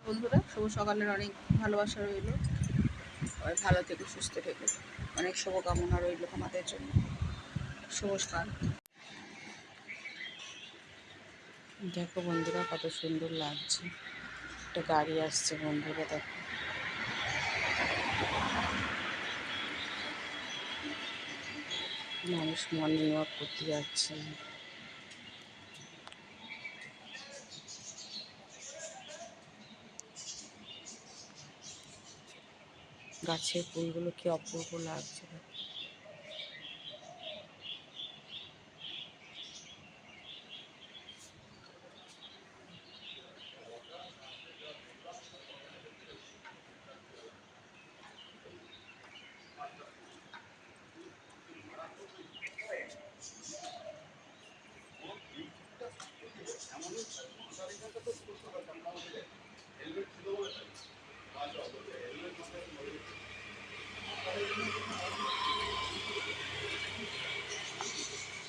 বন্ধুরা, শুভ সকালের অনেক ভালোবাসা রইল। সবাই ভালো থেকো, সুস্থ থেকো। অনেক শুভকামনা রইল তোমাদের জন্য। শুভ সকাল। দেখো বন্ধুরা, কত সুন্দর লাগছে। একটা গাড়ি আসছে বন্ধুরা, দেখো। মানুষ মর্নিং ওয়াক করতে যাচ্ছে। গাছের ফুলগুলো কি অপূর্ব লাগছে।